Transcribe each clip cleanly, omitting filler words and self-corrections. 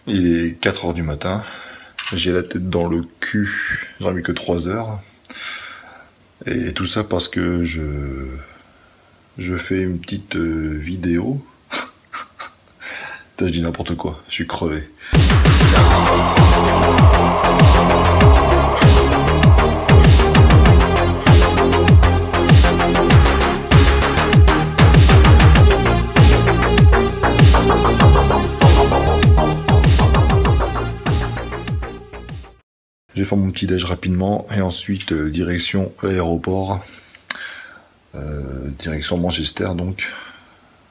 Il est 4 h du matin, j'ai la tête dans le cul, j'en ai mis que 3 heures. Et tout ça parce que je fais une petite vidéo. Putain, je dis n'importe quoi, je suis crevé. J'ai fait mon petit déj rapidement et ensuite direction l'aéroport, direction Manchester donc.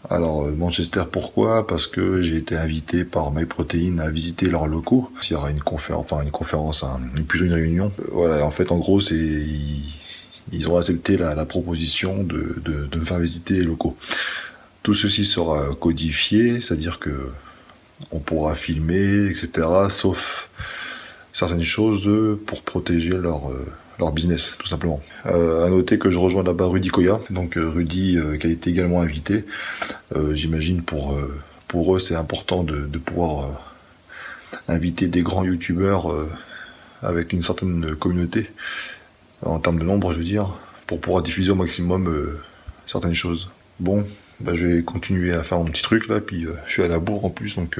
Alors Manchester pourquoi? Parce que j'ai été invité par MyProtein à visiter leurs locaux. Il y aura une conférence, plutôt une réunion. Voilà, en fait en gros c'est ils ont accepté la proposition de me faire visiter les locaux. Tout ceci sera codifié, c'est-à-dire que on pourra filmer, etc. sauf certaines choses pour protéger leur business, tout simplement. À noter que je rejoins là-bas Rudy Koya, donc Rudy qui a été également invité. J'imagine pour eux c'est important de pouvoir inviter des grands youtubeurs avec une certaine communauté, en termes de nombre je veux dire, pour pouvoir diffuser au maximum certaines choses. Bon, bah, je vais continuer à faire mon petit truc là, puis je suis à la bourre en plus, donc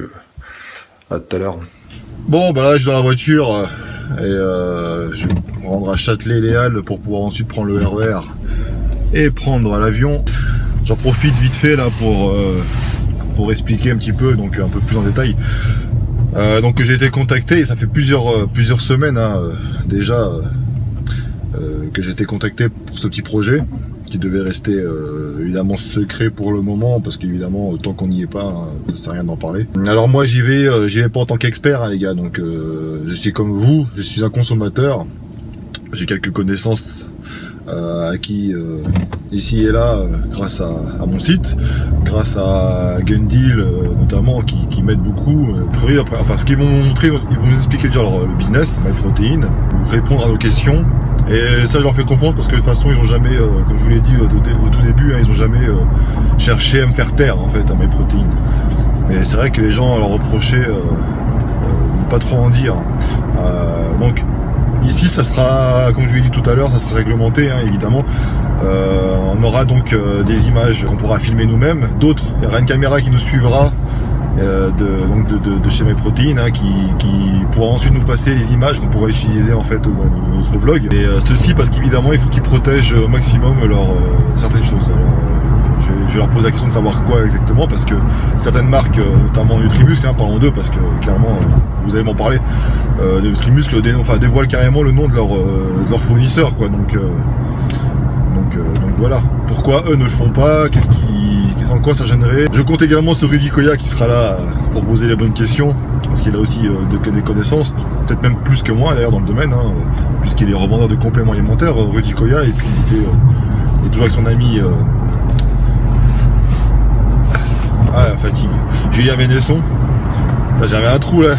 à tout à l'heure. Bon bah là je suis dans la voiture et je vais me rendre à Châtelet-Les Halles pour pouvoir ensuite prendre le RER et prendre l'avion. J'en profite vite fait là pour expliquer un petit peu, donc un peu plus en détail. Donc j'ai été contacté, et ça fait plusieurs semaines déjà que j'ai été contacté pour ce petit projet qui devait rester évidemment secret pour le moment, parce qu'évidemment tant qu'on n'y est pas, ça sert à rien d'en parler. Alors moi j'y vais pas en tant qu'expert les gars, donc je suis comme vous, je suis un consommateur, j'ai quelques connaissances acquis ici et là grâce à mon site, grâce à Gundeal notamment qui m'aide beaucoup. Enfin ce qu'ils vont montrer, ils vont nous expliquer déjà le business, MyProtein, répondre à nos questions. Et ça je leur fais confiance parce que de toute façon ils ont jamais, comme je vous l'ai dit au tout début, ils ont jamais cherché à me faire taire en fait à MyProtein. Mais c'est vrai que les gens leur reprochaient de ne pas trop en dire. Donc ici ça sera, comme je vous l'ai dit tout à l'heure, ça sera réglementé évidemment. On aura donc des images qu'on pourra filmer nous-mêmes, d'autres, il y aura une caméra qui nous suivra de chez MyProtein qui pourra ensuite nous passer les images qu'on pourra utiliser en fait dans notre vlog. Et ceci parce qu'évidemment il faut qu'ils protègent au maximum certaines choses. Alors, je vais leur poser la question de savoir quoi exactement, parce que certaines marques, notamment Nutrimuscle, parlons d'eux parce que clairement vous allez m'en parler, Nutrimuscle dévoilent carrément le nom de leur fournisseur quoi, donc voilà. Pourquoi eux ne le font pas? En quoi ça gênerait? Je compte également sur Rudy Koya qui sera là pour poser les bonnes questions, parce qu'il a aussi des connaissances, peut-être même plus que moi d'ailleurs dans le domaine, puisqu'il est revendeur de compléments alimentaires, Rudy Koya, et puis il est toujours avec son ami la fatigue, Julien Ménesson. J'avais un trou là,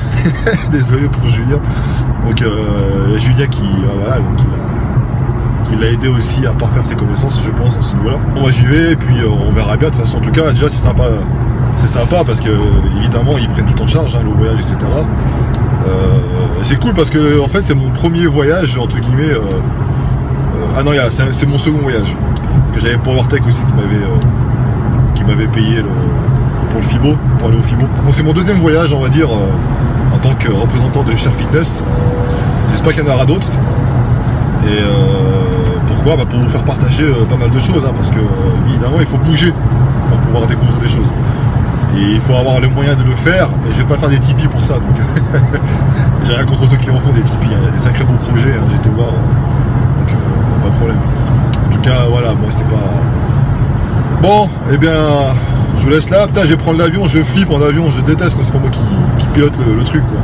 désolé pour Julien. Donc Julien qui l'a aidé aussi à parfaire ses connaissances, je pense, à ce niveau-là. Bon, moi j'y vais et puis on verra bien. De toute façon, en tout cas, déjà c'est sympa parce que évidemment ils prennent tout en charge, le voyage, etc. C'est cool parce que en fait c'est mon premier voyage entre guillemets. Ah non, c'est mon second voyage, parce que j'avais PowerTech aussi qui m'avait payé pour le FIBO, pour aller au FIBO. Donc c'est mon deuxième voyage, on va dire, en tant que représentant de Share Fitness. J'espère qu'il y en aura d'autres. Et pourquoi? Pour vous faire partager pas mal de choses, parce que évidemment il faut bouger pour pouvoir découvrir des choses. Et il faut avoir le moyen de le faire, et je vais pas faire des Tipeee pour ça, donc j'ai rien contre ceux qui en font des Tipeee, il y a des sacrés beaux projets, j'ai été voir, donc pas de problème. En tout cas voilà, moi c'est pas... Bon, eh bien, je vous laisse là. Putain, je vais prendre l'avion, je flippe en avion, je déteste quand c'est pas moi qui pilote le truc quoi.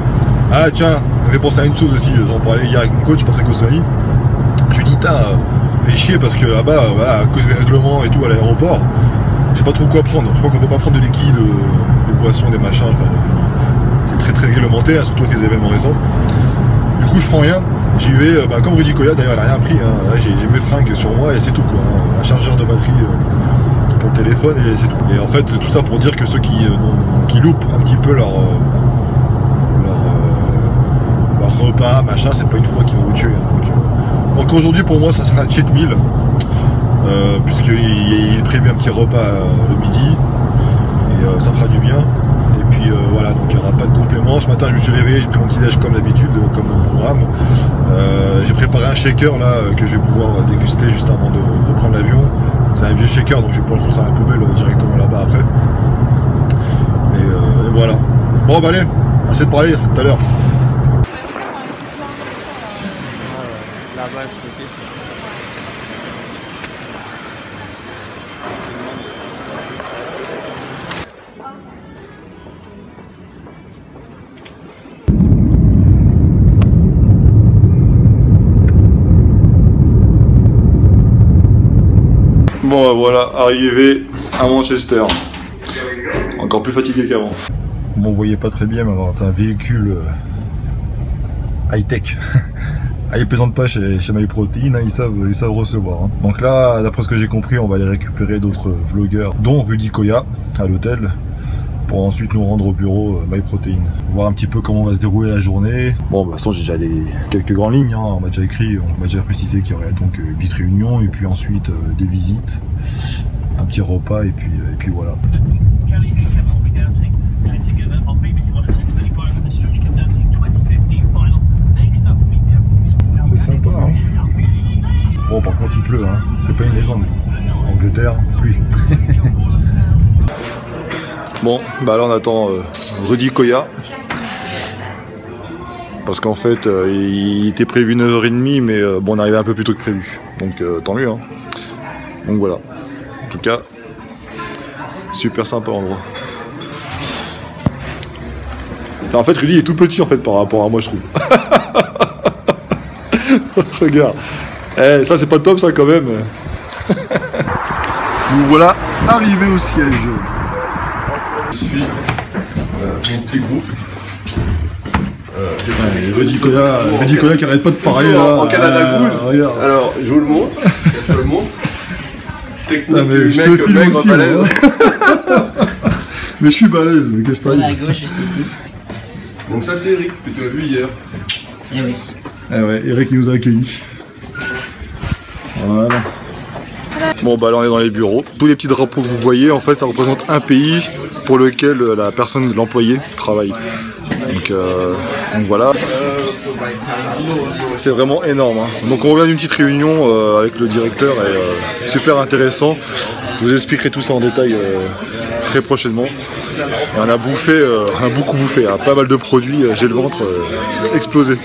Ah tiens, j'avais pensé à une chose aussi, j'en parlais hier avec mon coach Patrick Oswani. Je lui dis, fait chier parce que là-bas, à cause des règlements et tout à l'aéroport, je sais pas trop quoi prendre. Je crois qu'on peut pas prendre de liquide, des boissons, des machins, enfin, c'est très réglementé, surtout avec les événements récents. Du coup, je prends rien, j'y vais, comme Rudy Koya, d'ailleurs, elle a rien pris, j'ai mes fringues sur moi et c'est tout quoi, un chargeur de batterie pour le téléphone et c'est tout. Et en fait, tout ça pour dire que ceux qui loupent un petit peu machin, c'est pas une fois qu'il va vous tuer. Donc aujourd'hui pour moi ça sera un cheat meal, puisqu'il est prévu un petit repas le midi, et ça fera du bien. Et puis voilà, donc il n'y aura pas de complément. Ce matin je me suis réveillé, j'ai pris mon petit déj comme d'habitude, comme mon programme. J'ai préparé un shaker là que je vais pouvoir déguster juste avant de prendre l'avion. C'est un vieux shaker, donc je vais pouvoir le foutre à la poubelle directement là-bas après. Et voilà. Bon bah allez, assez de parler, à tout à l'heure. Bon voilà, arrivé à Manchester. Encore plus fatigué qu'avant. Bon, vous voyez pas très bien, mais c'est un véhicule high-tech. Ils plaisantent pas chez MyProtein, hein, ils savent recevoir. Hein. Donc là, d'après ce que j'ai compris, on va aller récupérer d'autres vlogueurs, dont Rudy Koya, à l'hôtel, pour ensuite nous rendre au bureau MyProtein. Voir un petit peu comment va se dérouler la journée. Bon, bah, de toute façon, j'ai déjà quelques grandes lignes. Hein. On m'a déjà précisé qu'il y aurait donc une petite réunion, et puis ensuite des visites, un petit repas, et puis voilà. C'est sympa, hein. Bon, par contre il pleut, hein. C'est pas une légende. Angleterre, pluie. Bon, bah là on attend Rudy Koya. Parce qu'en fait il était prévu 9h30, mais bon, on arrivait un peu plus tôt que prévu. Donc tant mieux, hein. Donc voilà. En tout cas, super sympa l'endroit. En fait, Rudy est tout petit en fait par rapport à moi, je trouve. Regarde. Eh, ça c'est pas top ça quand même. Nous voilà arrivés au siège. Je suis mon petit groupe. Rudy Koya qui arrête pas de parler là. En Canada Goose. Alors, je vous le montre. Je le montre. Technique du je te filme aussi. balèze. Mais je suis balèze. Qu'est-ce que t'as à gauche, juste ici. Donc ça c'est Eric que tu as vu hier. Eh oui. Eh ouais, Eric qui nous a accueillis. Voilà. Bon bah là on est dans les bureaux. Tous les petits drapeaux que vous voyez en fait ça représente un pays pour lequel la personne, l'employé travaille. Donc voilà. C'est vraiment énorme. Hein. Donc on revient d'une petite réunion avec le directeur et c'est super intéressant. Je vous expliquerai tout ça en détail très prochainement. Et on a bouffé, beaucoup bouffé, hein. Pas mal de produits, j'ai le ventre explosé.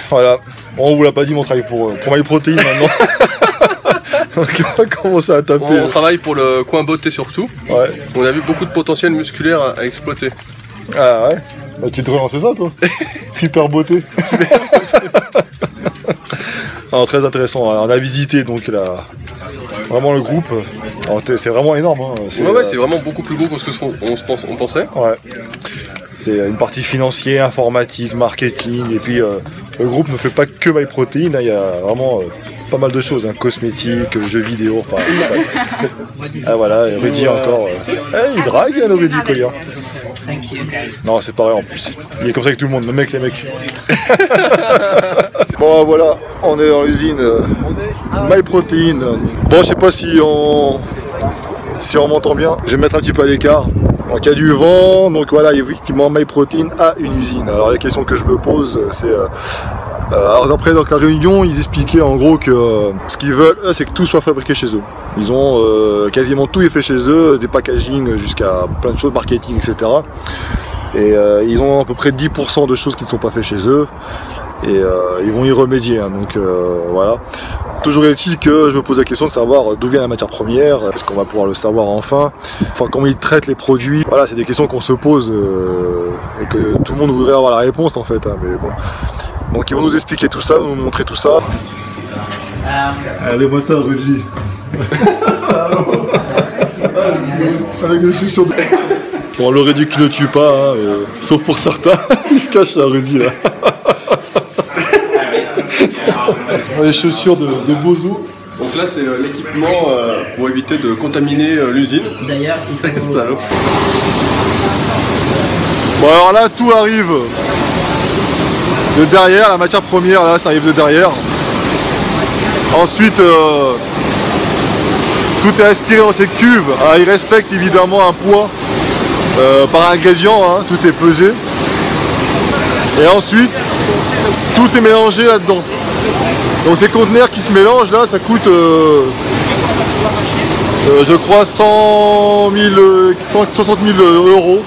Voilà, bon, on vous l'a pas dit, mais on travaille pour MyProtein maintenant. Donc on va commencer à taper. On travaille pour le coin beauté surtout. Ouais. On a vu beaucoup de potentiel musculaire à exploiter. Ah ouais. Bah, tu te relances ça toi. Super beauté. Alors, très intéressant, on a visité donc vraiment le groupe. C'est vraiment énorme. Hein. Ouais, c'est vraiment beaucoup plus gros que ce qu'on pensait. Ouais. C'est une partie financière, informatique, marketing, et puis le groupe ne fait pas que MyProtein, hein. Il y a vraiment pas mal de choses, hein. Cosmétiques, jeux vidéo, enfin... Ah voilà, Rudy encore... il drague le Rudy Koya. Non, c'est pareil en plus. Il est comme ça avec tout le monde, les mecs. Bon voilà, on est dans l'usine MyProtein. Bon, je sais pas si on m'entend bien. Je vais me mettre un petit peu à l'écart. Donc il y a du vent, donc voilà, effectivement MyProtein a une usine. Alors la question que je me pose, c'est... alors après donc, la réunion, ils expliquaient en gros que ce qu'ils veulent, c'est que tout soit fabriqué chez eux. Ils ont quasiment tout est fait chez eux, des packaging jusqu'à plein de choses, marketing, etc. Et ils ont à peu près 10% de choses qui ne sont pas faites chez eux. Et ils vont y remédier, hein, donc voilà. Toujours est-il que je me pose la question de savoir d'où vient la matière première, est-ce qu'on va pouvoir le savoir enfin comment ils traitent les produits. Voilà, c'est des questions qu'on se pose et que tout le monde voudrait avoir la réponse en fait, hein, mais bon. Donc ils vont nous expliquer tout ça, nous montrer tout ça. Allez-moi ça, Rudy. Avec le sur de... Bon, le Rudy qui ne tue pas, hein, sauf pour certains. Il se cache là, Rudy là. Les chaussures de Bozo. Donc là c'est l'équipement pour éviter de contaminer l'usine. D'ailleurs il faut... Bon alors là tout arrive. de derrière, la matière première, là, ça arrive de derrière. Ensuite, tout est aspiré dans cette cuve. Alors, il respecte évidemment un poids par ingrédient, hein, tout est pesé. Et ensuite, tout est mélangé là-dedans. Donc ces conteneurs qui se mélangent là, ça coûte je crois 160 000 euros.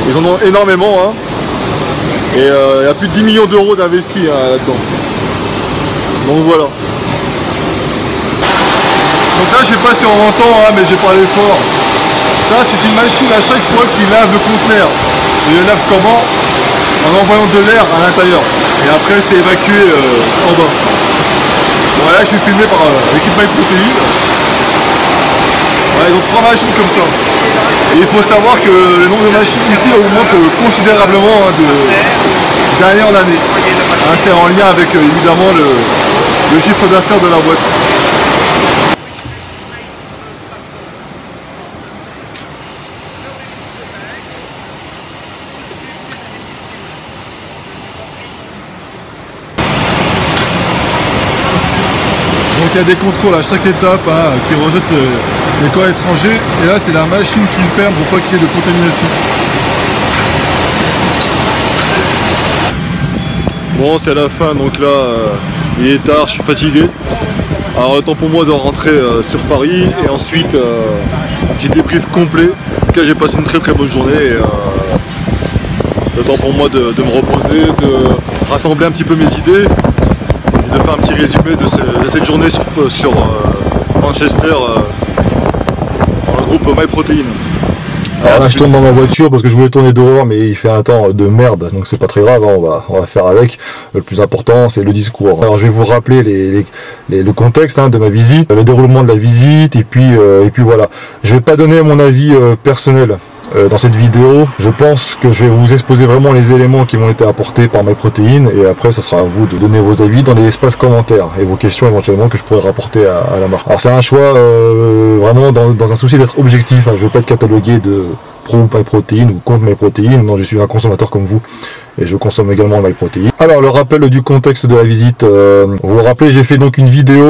Ils en ont énormément, hein. Et il y a plus de 10 millions d'euros d'investis, hein, là-dedans. Donc voilà. Donc là, je sais pas si on entend, hein, mais j'ai parlé fort. Ça, c'est une machine à chaque fois qu'il lave le conteneur. Il le lave comment? En envoyant de l'air à l'intérieur. Et après, c'est évacué en bas. Voilà, je suis filmé par l'équipe MyProtein. Voilà, ils ont 3 machines comme ça. Et il faut savoir que le nombre de machines ici augmente considérablement, hein, d'année en année. Hein, c'est en lien avec évidemment le chiffre d'affaires de la boîte. Donc il y a des contrôles à chaque étape, hein, qui rejettent les corps étrangers. Et là c'est la machine qui le ferme pour pas qu'il y ait de contamination. Bon, c'est la fin, donc là il est tard, je suis fatigué. Alors temps pour moi de rentrer sur Paris et ensuite un petit débrief complet. En tout cas j'ai passé une très bonne journée et le temps pour moi de me reposer, de rassembler un petit peu mes idées. De faire un petit résumé de cette journée sur Manchester dans le groupe MyProtein. Alors là je tourne dans ma voiture parce que je voulais tourner dehors mais il fait un temps de merde donc c'est pas très grave, hein, on va faire avec. Le plus important c'est le discours. Alors je vais vous rappeler le contexte, hein, de ma visite, le déroulement de la visite et puis voilà. Je vais pas donner mon avis personnel. Dans cette vidéo, je pense que je vais vous exposer vraiment les éléments qui m'ont été apportés par MyProtein et après ça sera à vous de donner vos avis dans les espaces commentaires et vos questions éventuellement que je pourrais rapporter à la marque. Alors c'est un choix vraiment dans un souci d'être objectif, hein. Je ne veux pas être catalogué de pro MyProtein ou contre MyProtein, non, je suis un consommateur comme vous et je consomme également MyProtein. Alors le rappel du contexte de la visite, vous vous rappelez, j'ai fait donc une vidéo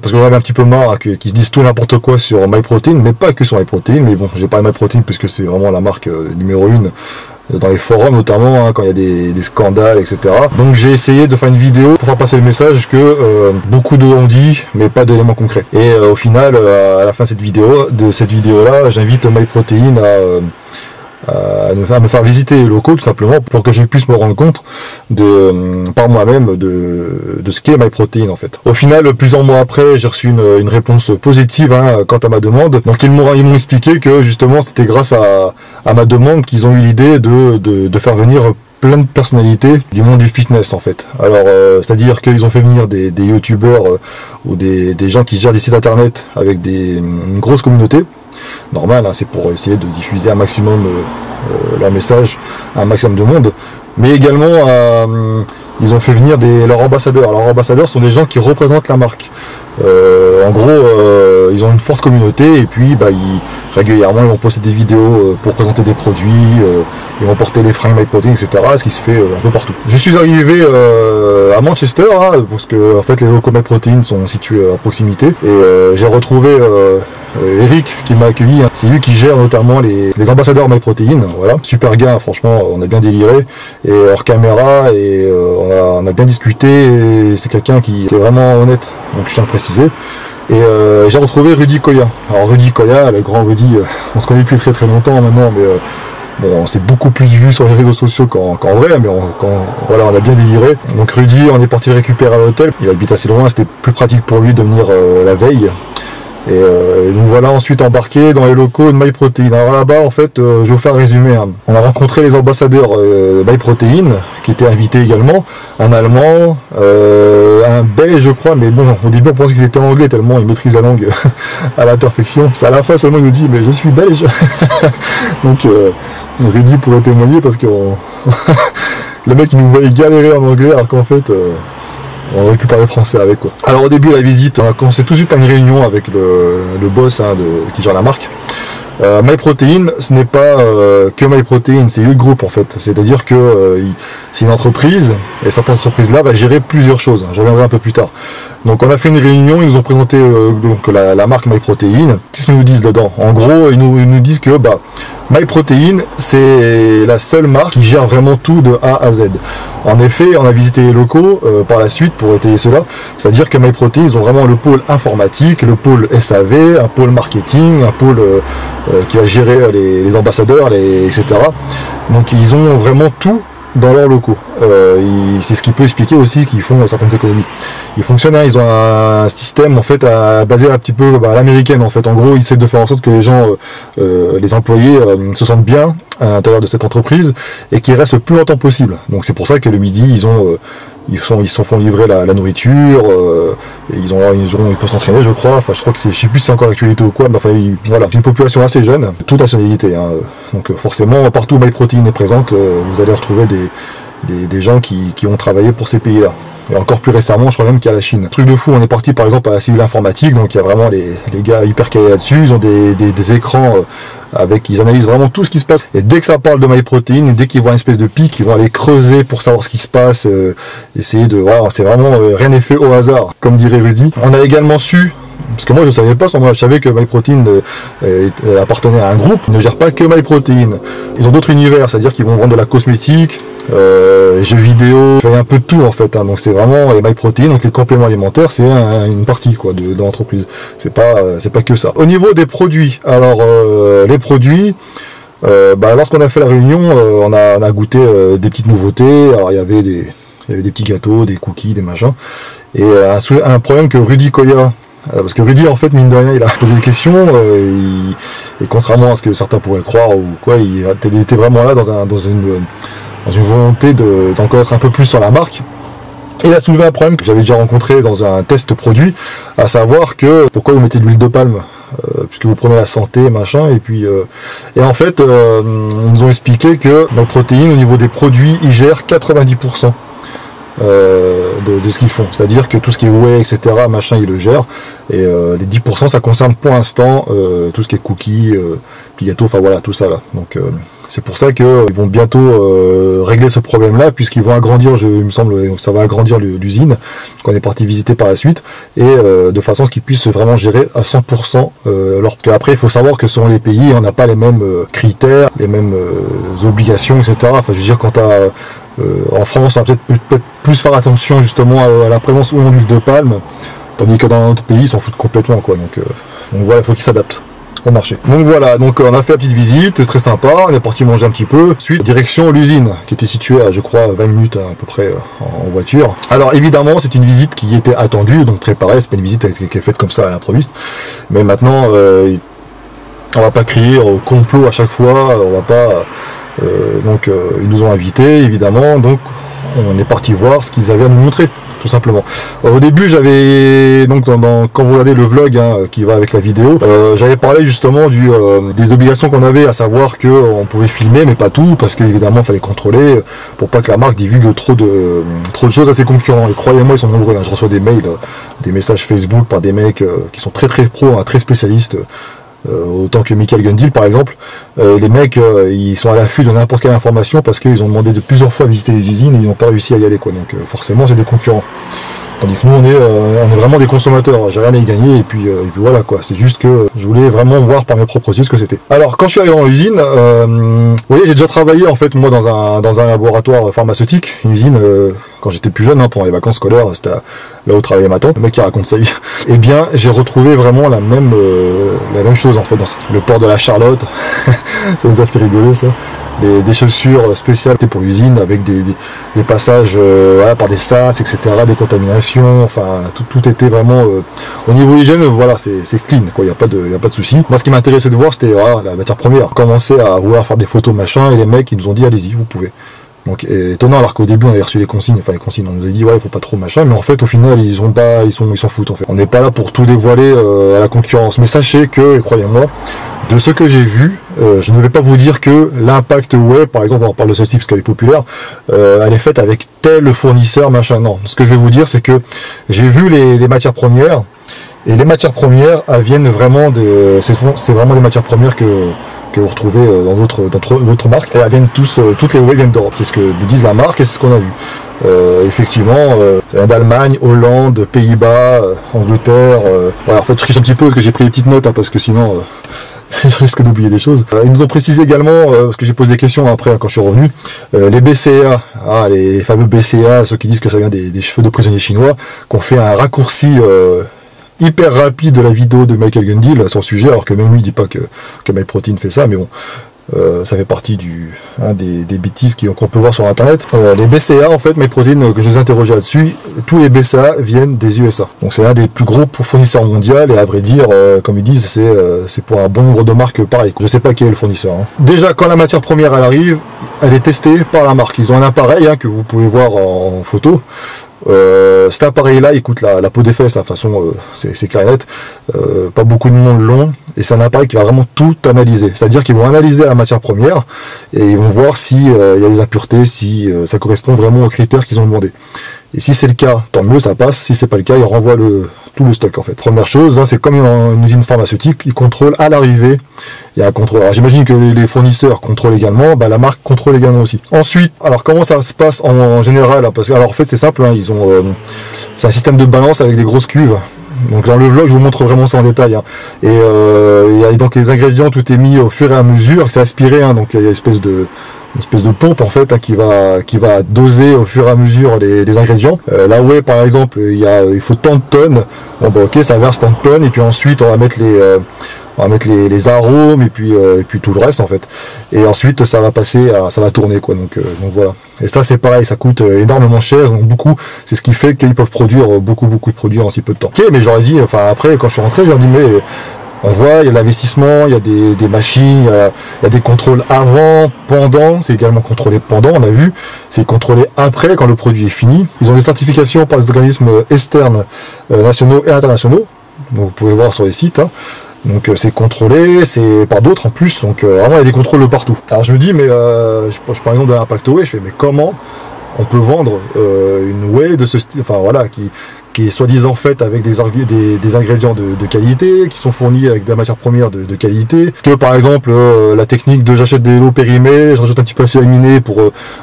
parce que j'en avais un petit peu marre, hein, qu'ils se disent tout n'importe quoi sur MyProtein, mais pas que sur MyProtein, mais bon, j'ai parlé MyProtein puisque c'est vraiment la marque numéro 1 dans les forums notamment, hein, quand il y a des scandales, etc. Donc j'ai essayé de faire une vidéo pour faire passer le message que beaucoup d'eux ont dit, mais pas d'éléments concrets. Et au final, à la fin de cette vidéo là, j'invite MyProtein à me faire visiter les locaux tout simplement pour que je puisse me rendre compte par moi-même de ce qu'est MyProtein en fait. Au final, plusieurs mois après, j'ai reçu une réponse positive, hein, quant à ma demande. Donc ils m'ont expliqué que justement c'était grâce à ma demande qu'ils ont eu l'idée de faire venir plein de personnalités du monde du fitness en fait. Alors c'est-à-dire qu'ils ont fait venir des youtubeurs ou des gens qui gèrent des sites internet avec une grosse communauté. Normal, hein, c'est pour essayer de diffuser un maximum leur message à un maximum de monde, mais également ils ont fait venir leurs ambassadeurs. Leurs ambassadeurs sont des gens qui représentent la marque. En gros, ils ont une forte communauté et puis régulièrement ils vont poster des vidéos pour présenter des produits, ils vont porter les fringues MyProtein, etc. Ce qui se fait un peu partout. Je suis arrivé à Manchester, hein, parce que en fait les locaux MyProtein sont situés à proximité et j'ai retrouvé Eric qui m'a accueilli, hein. C'est lui qui gère notamment les ambassadeurs MyProtein, voilà. Super gars, franchement, on a bien déliré et hors caméra et on a bien discuté et c'est quelqu'un qui est vraiment honnête, donc je tiens à le préciser. Et j'ai retrouvé Rudy Koya. Alors Rudy Koya, le grand Rudy, on se connaît depuis très longtemps maintenant, mais bon, c'est beaucoup plus vu sur les réseaux sociaux qu'en vrai, mais voilà, on a bien déliré. Donc Rudy, on est parti le récupérer à l'hôtel. Il habite assez loin, c'était plus pratique pour lui de venir la veille. Et nous voilà ensuite embarqués dans les locaux de MyProtein. Alors là-bas, en fait, je vais vous faire un résumé, hein. On a rencontré les ambassadeurs MyProtein, qui étaient invités également, un Allemand, un Belge, je crois, mais bon, au début on pensait qu'ils étaient anglais tellement ils maîtrisent la langue à la perfection. C'est à la fin seulement il nous dit, mais je suis belge. Donc Rudy pourrait témoigner parce que le mec il nous voyait galérer en anglais alors qu'en fait on aurait pu parler français avec, quoi. Alors au début de la visite, on a commencé tout de suite par une réunion avec le boss, hein, qui gère la marque. MyProtein, ce n'est pas que MyProtein, c'est Yield Group en fait. C'est-à-dire que c'est une entreprise, et cette entreprise-là va gérer plusieurs choses. Je reviendrai un peu plus tard. Donc on a fait une réunion, ils nous ont présenté donc la marque MyProtein. Qu'est-ce qu'ils nous disent dedans? En gros, ils nous disent que MyProtein, c'est la seule marque qui gère vraiment tout de A à Z. En effet, on a visité les locaux par la suite pour étayer cela. C'est-à-dire que MyProtein, ils ont vraiment le pôle informatique, le pôle SAV, un pôle marketing, un pôle qui va gérer les ambassadeurs, etc. Donc ils ont vraiment tout dans leurs locaux. C'est ce qui peut expliquer aussi qu'ils font certaines économies. Ils fonctionnent, ils ont un système en fait basé un petit peu à l'américaine en fait. En gros, ils essaient de faire en sorte que les gens, les employés se sentent bien à l'intérieur de cette entreprise et qu'ils restent le plus longtemps possible. Donc c'est pour ça que le midi, ils se font livrer la nourriture, ils peuvent s'entraîner, je crois. Enfin, je crois que je sais plus si c'est encore actualité ou quoi, mais enfin, voilà. C'est une population assez jeune, toute nationalité, hein. Donc forcément, partout où MyProtein est présente, vous allez retrouver des gens qui ont travaillé pour ces pays-là. Et encore plus récemment, je crois même qu'il y a la Chine. Truc de fou, on est parti par exemple à la cellule informatique, donc il y a vraiment les gars hyper calés là-dessus, ils ont des écrans ils analysent vraiment tout ce qui se passe. Et dès que ça parle de MyProtein, dès qu'ils voient une espèce de pic, ils vont aller creuser pour savoir ce qui se passe, essayer de... Voilà, c'est vraiment rien n'est fait au hasard, comme dirait Rudy. On a également su... Parce que moi je savais pas, moi je savais que MyProtein appartenait à un groupe, ils ne gèrent pas que MyProtein. Ils ont d'autres univers, c'est-à-dire qu'ils vont vendre de la cosmétique, jeux vidéo, il y a un peu de tout en fait, hein. Donc c'est vraiment les MyProtein, donc les compléments alimentaires, c'est une partie quoi de l'entreprise. C'est pas que ça. Au niveau des produits, alors les produits, lorsqu'on a fait la réunion, on a goûté des petites nouveautés. Alors il y avait des petits gâteaux, des cookies, des machins. Et un problème que Rudy Koya, parce que Rudy, en fait, mine de rien, il a posé des questions, et contrairement à ce que certains pourraient croire ou quoi, il était vraiment là dans une volonté d'en connaître un peu plus sur la marque. Il a soulevé un problème que j'avais déjà rencontré dans un test produit, à savoir que pourquoi vous mettez de l'huile de palme, puisque vous prenez la santé, machin, et puis et en fait, ils nous ont expliqué que MyProtein, au niveau des produits, il gère 90%. De ce qu'ils font, c'est-à-dire que tout ce qui est whey, etc., machin, ils le gèrent, et les 10% ça concerne pour l'instant tout ce qui est cookies, petits gâteaux, enfin voilà, tout ça là. Donc c'est pour ça qu'ils vont bientôt régler ce problème-là, puisqu'ils vont agrandir, il me semble, ça va agrandir l'usine qu'on est parti visiter par la suite, et de façon à ce qu'ils puissent vraiment gérer à 100%. Alors qu'après, il faut savoir que selon les pays, on n'a pas les mêmes critères, les mêmes obligations, etc. Enfin, je veux dire, quand en France, on va peut-être plus faire attention justement à la présence ou non d'huile de palme, tandis que dans d'autres pays, ils s'en foutent complètement, quoi. Donc voilà, il faut qu'ils s'adaptent au marché. Donc voilà, donc on a fait la petite visite, très sympa, on est parti manger un petit peu. Ensuite, direction l'usine, qui était située à, je crois, 20 minutes à peu près en voiture. Alors évidemment, c'est une visite qui était attendue, donc préparée, c'est pas une visite qui est faite comme ça à l'improviste. Mais maintenant, on va pas crier au complot à chaque fois, on va pas... ils nous ont invités évidemment, donc on est parti voir ce qu'ils avaient à nous montrer, tout simplement. Au début, j'avais donc quand vous regardez le vlog qui va avec la vidéo, j'avais parlé justement des obligations qu'on avait, à savoir que on pouvait filmer mais pas tout, parce qu'évidemment il fallait contrôler pour pas que la marque divulgue trop de choses à ses concurrents. Et croyez-moi, ils sont nombreux, hein. Je reçois des mails, des messages Facebook par des mecs qui sont très pros, très spécialistes. Autant que Michael Gundil par exemple, les mecs ils sont à l'affût de n'importe quelle information parce qu'ils ont demandé de plusieurs fois visiter les usines et ils n'ont pas réussi à y aller, quoi. Donc forcément c'est des concurrents, tandis que nous on est vraiment des consommateurs. J'ai rien à y gagner, et puis voilà, quoi. C'est juste que je voulais vraiment voir par mes propres yeux ce que c'était. Alors quand je suis arrivé dans l'usine, vous voyez, j'ai déjà travaillé en fait moi dans un laboratoire pharmaceutique, une usine, quand j'étais plus jeune, pendant les vacances scolaires, c'était là où travaillait ma tante, le mec qui raconte sa vie. Eh bien, j'ai retrouvé vraiment la même chose en fait, dans le port de la Charlotte. Ça nous a fait rigoler, ça. Des chaussures spéciales pour l'usine, avec des passages par des sas, etc., des contaminations, enfin tout était vraiment au niveau hygiène, voilà, c'est clean, quoi. Il y a pas de souci. Moi, ce qui m'intéressait de voir, c'était la matière première. Commencer à vouloir faire des photos machin, et les mecs ils nous ont dit allez-y, vous pouvez. Donc étonnant, alors qu'au début on avait reçu les consignes, on nous a dit ouais, il faut pas trop machin, mais en fait au final ils s'en foutent en fait. On n'est pas là pour tout dévoiler à la concurrence, mais sachez que, croyez-moi, de ce que j'ai vu, je ne vais pas vous dire que l'impact web, par exemple, on parle de celle-ci parce qu'elle est populaire, elle est faite avec tel fournisseur machin. Non, ce que je vais vous dire, c'est que j'ai vu les matières premières, Et les matières premières, elles viennent vraiment c'est vraiment des matières premières que vous retrouvez dans d'autres marques. Et elles viennent toutes les whey viennent d'Europe. C'est ce que nous disent la marque et c'est ce qu'on a vu. Effectivement, ça vient d'Allemagne, Hollande, Pays-Bas, Angleterre. Voilà, en fait, je triche un petit peu parce que j'ai pris des petites notes, hein, parce que sinon, je risque d'oublier des choses. Ils nous ont précisé également, parce que j'ai posé des questions après, quand je suis revenu, les BCA, hein, les fameux BCA, ceux qui disent que ça vient des cheveux de prisonniers chinois, qu'on fait un raccourci hyper rapide de la vidéo de Michael Gundil sur le sujet, alors que même lui il dit pas que MyProtein fait ça, mais bon, ça fait partie des bêtises qu'on peut voir sur internet. Les BCA, en fait, MyProtein, que je les ai interrogés là-dessus, tous les BCA viennent des USA. Donc c'est un des plus gros fournisseurs mondiaux, et à vrai dire, comme ils disent, c'est pour un bon nombre de marques pareil. Je sais pas qui est le fournisseur. Hein. Déjà, quand la matière première elle arrive, elle est testée par la marque. Ils ont un appareil, hein, que vous pouvez voir en photo. Cet appareil là il coûte la peau des fesses, de toute façon c'est clair et net, pas beaucoup de monde l'ont, et c'est un appareil qui va vraiment tout analyser, c'est à dire qu'ils vont analyser la matière première et ils vont voir si il y a des impuretés, si ça correspond vraiment aux critères qu'ils ont demandé, et si c'est le cas tant mieux, ça passe, si c'est pas le cas ils renvoient tout le stock en fait. Première chose, hein, c'est comme une usine pharmaceutique, ils contrôlent à l'arrivée, il y a un contrôle. Alors j'imagine que les fournisseurs contrôlent également, bah, la marque contrôle également aussi. Ensuite, alors comment ça se passe en général, hein, parce que alors en fait c'est simple, hein, ils ont c'est un système de balance avec des grosses cuves. Donc dans le vlog je vous montre vraiment ça en détail, hein. Et il y a donc les ingrédients, tout est mis au fur et à mesure, c'est aspiré, hein, donc il y a une espèce de pompe en fait, hein, qui va doser au fur et à mesure les ingrédients. La whey par exemple, il faut tant de tonnes. Bon bah ok, ça verse tant de tonnes, et puis ensuite on va mettre les arômes et puis tout le reste en fait. Et ensuite ça va passer ça va tourner quoi. Donc voilà. Et ça c'est pareil, ça coûte énormément cher, donc beaucoup. C'est ce qui fait qu'ils peuvent produire beaucoup de produits en si peu de temps. Ok, mais j'aurais dit, enfin après quand je suis rentré, j'ai dit mais on voit, il y a de l'investissement, il y a des machines, il y a des contrôles avant, pendant, c'est également contrôlé pendant, on a vu, c'est contrôlé après quand le produit est fini. Ils ont des certifications par des organismes externes, nationaux et internationaux, donc vous pouvez voir sur les sites, hein. Donc c'est contrôlé, c'est par d'autres en plus, donc vraiment il y a des contrôles de partout. Alors je me dis, mais je par exemple de l'Impact Whey, je fais mais comment on peut vendre une whey de ce style, enfin voilà, qui est soi-disant faite avec des ingrédients de qualité, qui sont fournis avec des matières premières de qualité, que par exemple la technique de j'achète des lots périmés, je rajoute un petit peu d'acide aminé pour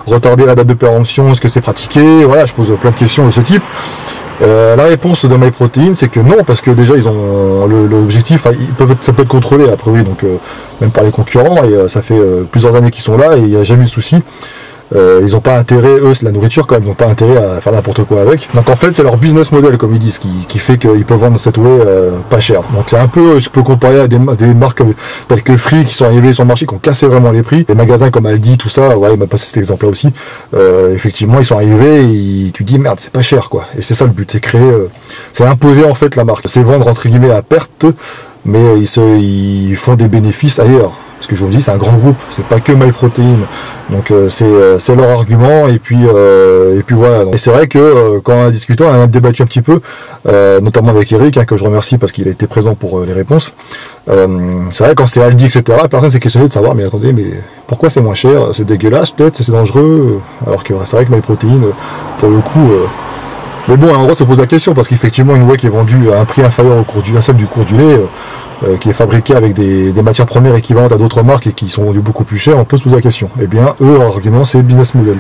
retarder la date de péremption, est-ce que c'est pratiqué, voilà, je pose plein de questions de ce type. La réponse de MyProtein, c'est que non, parce que déjà ils ont l'objectif, ça peut être contrôlé après oui, donc même par les concurrents, et ça fait plusieurs années qu'ils sont là et il n'y a jamais eu de souci. Ils n'ont pas intérêt, eux c'est la nourriture quand même, ils n'ont pas intérêt à faire n'importe quoi avec. Donc en fait c'est leur business model comme ils disent, qui fait qu'ils peuvent vendre cette whey pas cher. Donc c'est un peu, je peux comparer à des marques telles que Free qui sont arrivées sur le marché, qui ont cassé vraiment les prix. Des magasins comme Aldi, tout ça, ouais, il m'a passé cet exemple là aussi. Effectivement ils sont arrivés et tu te dis merde c'est pas cher quoi. Et c'est ça le but, c'est créer, c'est imposer en fait la marque. C'est vendre entre guillemets à perte, mais ils font des bénéfices ailleurs. Parce que je vous dis, c'est un grand groupe, c'est pas que MyProtein, donc c'est leur argument, et puis voilà. Et c'est vrai que quand on a discuté, on a même débattu un petit peu, notamment avec Eric, hein, que je remercie parce qu'il a été présent pour les réponses. C'est vrai quand c'est Aldi, etc., personne s'est questionné de savoir, mais attendez, mais pourquoi c'est moins cher? C'est dégueulasse peut-être, c'est dangereux, alors que c'est vrai que MyProtein, pour le coup... Mais bon, en gros, ça pose la question, parce qu'effectivement, une whey qui est vendue à un prix inférieur à celle du cours du lait, qui est fabriquée avec des matières premières équivalentes à d'autres marques et qui sont vendues beaucoup plus cher, on peut se poser la question. Eh bien, eux, leur argument, c'est business model.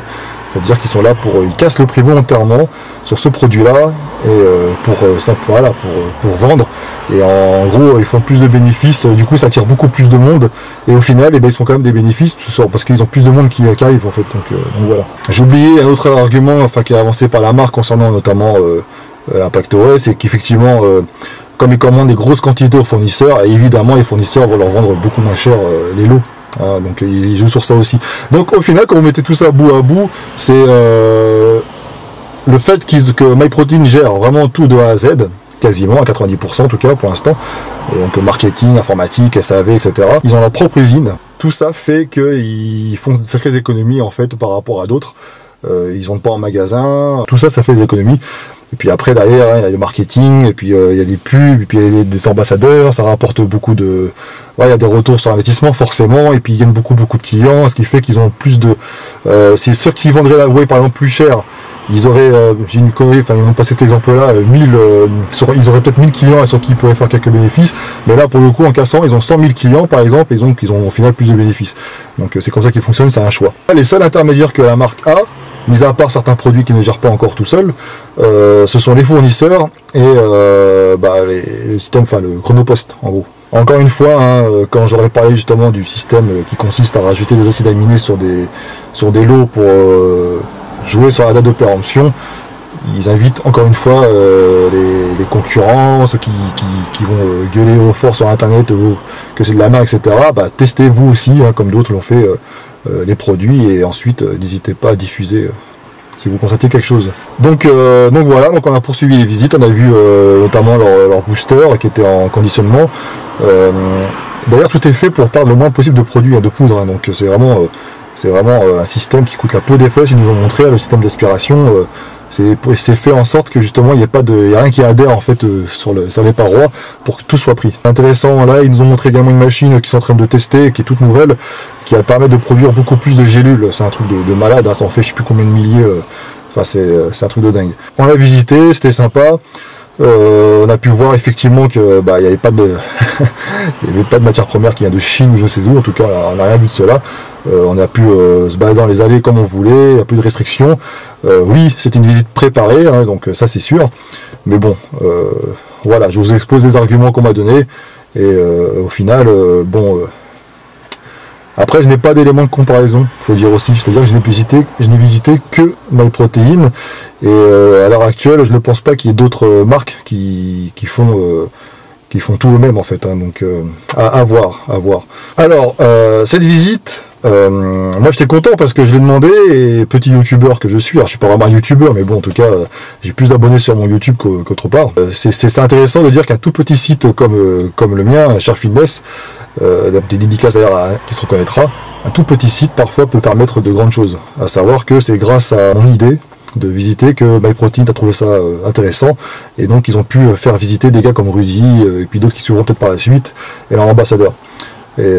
C'est-à-dire qu'ils sont là ils cassent le prix volontairement sur ce produit-là, et pour vendre. Et en gros, ils font plus de bénéfices, du coup, ça attire beaucoup plus de monde, et au final, eh bien, ils font quand même des bénéfices, parce qu'ils ont plus de monde qui arrive, en fait. Donc voilà. J'ai oublié un autre argument, enfin, qui est avancé par la marque concernant notamment l'Impact Whey, c'est qu'effectivement, comme ils commandent des grosses quantités aux fournisseurs, et évidemment, les fournisseurs vont leur vendre beaucoup moins cher les lots. Hein, donc ils jouent sur ça aussi. Donc au final, quand vous mettez tout ça bout à bout, c'est le fait que MyProtein gère vraiment tout de A à Z, quasiment à 90% en tout cas pour l'instant. Donc marketing, informatique, SAV, etc. Ils ont leur propre usine. Tout ça fait qu'ils font de sacrées économies en fait par rapport à d'autres. Ils vendent pas en magasin. Tout ça, ça fait des économies. Et puis après, derrière, il y a le marketing, et puis il y a des pubs, et puis il y a des ambassadeurs, ça rapporte beaucoup de... Ouais, il y a des retours sur investissement, forcément, et puis ils gagnent beaucoup de clients, ce qui fait qu'ils ont plus de... c'est sûr que s'ils vendraient la whey, par exemple, plus cher, ils auraient, j'ai une connerie, enfin ils m'ont passé cet exemple-là, ils auraient peut-être 1000 clients sur qui ils pourraient faire quelques bénéfices, mais là pour le coup en cassant, ils ont 100 000 clients par exemple, et donc ils ont au final plus de bénéfices. Donc c'est comme ça qu'ils fonctionnent, c'est un choix. Les seuls intermédiaires que la marque a, mis à part certains produits qu'ils ne gèrent pas encore tout seuls, ce sont les fournisseurs et les systèmes, enfin le chronopost en gros. Encore une fois, quand j'aurais parlé justement du système qui consiste à rajouter des acides aminés sur des lots pour jouer sur la date de péremption, ils invitent encore une fois les concurrents, ceux qui vont gueuler au fort sur internet que c'est de la main, etc. Testez vous aussi, comme d'autres l'ont fait, les produits, et ensuite n'hésitez pas à diffuser si vous constatez quelque chose. Donc voilà, donc on a poursuivi les visites, on a vu notamment leur booster qui était en conditionnement. D'ailleurs tout est fait pour perdre le moins possible de produits, de poudre, donc c'est vraiment un système qui coûte la peau des fesses. Ils nous ont montré le système d'aspiration, c'est fait en sorte que justement il n'y a rien qui adhère en fait sur les parois pour que tout soit pris. Intéressant, là ils nous ont montré également une machine qu'ils sont en train de tester, qui est toute nouvelle, qui va permettre de produire beaucoup plus de gélules. C'est un truc de malade, ça en fait je sais plus combien de milliers, c'est un truc de dingue. On l'a visité, c'était sympa. On a pu voir effectivement que il n'y avait pas de matière première qui vient de Chine ou je sais où, en tout cas on n'a rien vu de cela. On a pu se balader dans les allées comme on voulait, il n'y a plus de restrictions. Oui, c'est une visite préparée, donc ça c'est sûr, mais bon, voilà, je vous expose les arguments qu'on m'a donnés, et au final, après, je n'ai pas d'éléments de comparaison, il faut dire aussi, c'est-à-dire que je n'ai visité que MyProtein, et à l'heure actuelle, je ne pense pas qu'il y ait d'autres marques qui font tout eux-mêmes en fait, donc à voir. Alors, cette visite, moi j'étais content parce que je l'ai demandé, et petit youtubeur que je suis, alors je suis pas vraiment un youtubeur, mais bon en tout cas j'ai plus d'abonnés sur mon YouTube qu'autre part. C'est intéressant de dire qu'un tout petit site comme le mien, Cher Fitness, des dédicaces d'ailleurs qui se reconnaîtra, un tout petit site parfois peut permettre de grandes choses. À savoir que c'est grâce à mon idée de visiter que MyProtein a trouvé ça intéressant, et donc ils ont pu faire visiter des gars comme Rudy et puis d'autres qui suivront peut-être par la suite, et leur ambassadeur. Et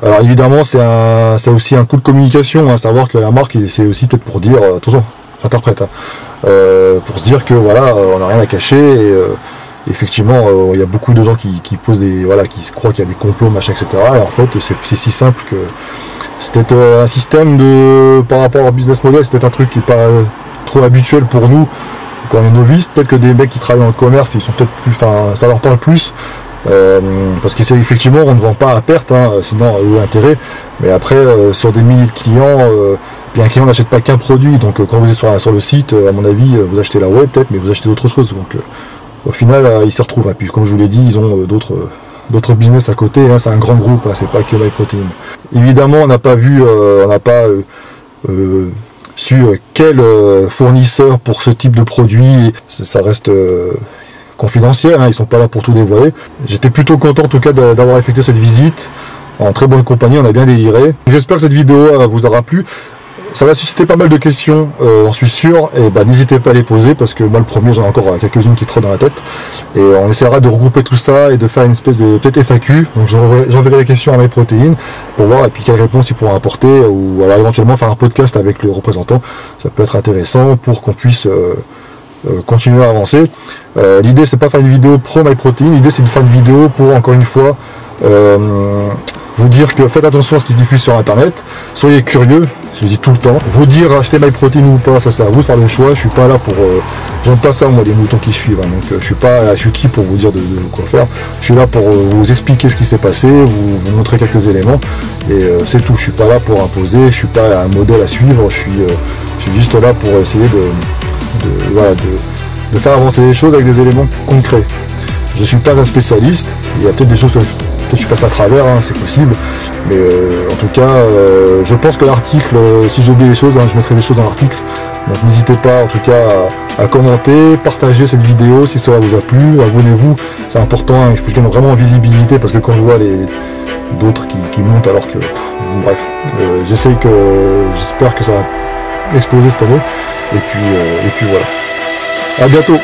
alors évidemment c'est aussi un coup de communication, à savoir que la marque c'est aussi peut-être pour dire attention, interprète, pour se dire que voilà, on n'a rien à cacher, et effectivement il y a beaucoup de gens qui posent qui croient qu'il y a des complots machin, etc. Et en fait c'est si simple que c'était un système par rapport au business model, c'était un truc qui est pas trop habituel pour nous quand on est novice. Peut-être que des mecs qui travaillent dans le commerce, ils sont peut-être plus, ça leur parle plus, parce qu'effectivement on ne vend pas à perte, sinon où est l'intérêt. Mais après sur des milliers de clients, puis un client n'achète pas qu'un produit, donc quand vous êtes sur le site, à mon avis vous achetez la web peut-être, mais vous achetez d'autres choses, donc au final ils s'y retrouvent. Puis comme je vous l'ai dit, ils ont d'autres business à côté, c'est un grand groupe, c'est pas que MyProtein. Évidemment on n'a pas su quel fournisseur pour ce type de produit, ça reste confidentiel, ils sont pas là pour tout dévoiler. J'étais plutôt content en tout cas d'avoir effectué cette visite en très bonne compagnie, on a bien déliré. J'espère que cette vidéo vous aura plu. Ça va susciter pas mal de questions, j'en suis sûr, et n'hésitez pas à les poser, parce que moi le premier j'en ai encore quelques-unes qui trottent dans la tête, et on essaiera de regrouper tout ça et de faire une espèce de peut-être FAQ. Donc j'enverrai les questions à MyProtein pour voir et puis quelles réponses ils pourront apporter, ou alors éventuellement faire un podcast avec le représentant. Ça peut être intéressant pour qu'on puisse continuer à avancer. L'idée c'est pas de faire une vidéo pro MyProtein, l'idée c'est de faire une vidéo pour, encore une fois, vous dire que faites attention à ce qui se diffuse sur internet, soyez curieux, je le dis tout le temps, vous dire acheter MyProtein ou pas, ça c'est à vous de faire le choix. Je suis pas là pour, j'aime pas ça moi, les moutons qui suivent, donc je suis qui pour vous dire de quoi faire. Je suis là pour vous expliquer ce qui s'est passé, vous montrer quelques éléments, et c'est tout. Je suis pas là pour imposer, je suis pas un modèle à suivre, je suis juste là pour essayer de faire avancer les choses avec des éléments concrets. Je suis pas un spécialiste, il y a peut-être des choses que je passe à travers, c'est possible, mais en tout cas je pense que l'article, si j'ai oublié des choses, je mettrai des choses dans l'article, donc n'hésitez pas en tout cas à commenter, partager cette vidéo si cela vous a plu, abonnez-vous, c'est important, il faut que je gagne vraiment en visibilité, parce que quand je vois d'autres qui montent alors que bref, j'espère que ça va exploser cette année, et puis voilà, à bientôt.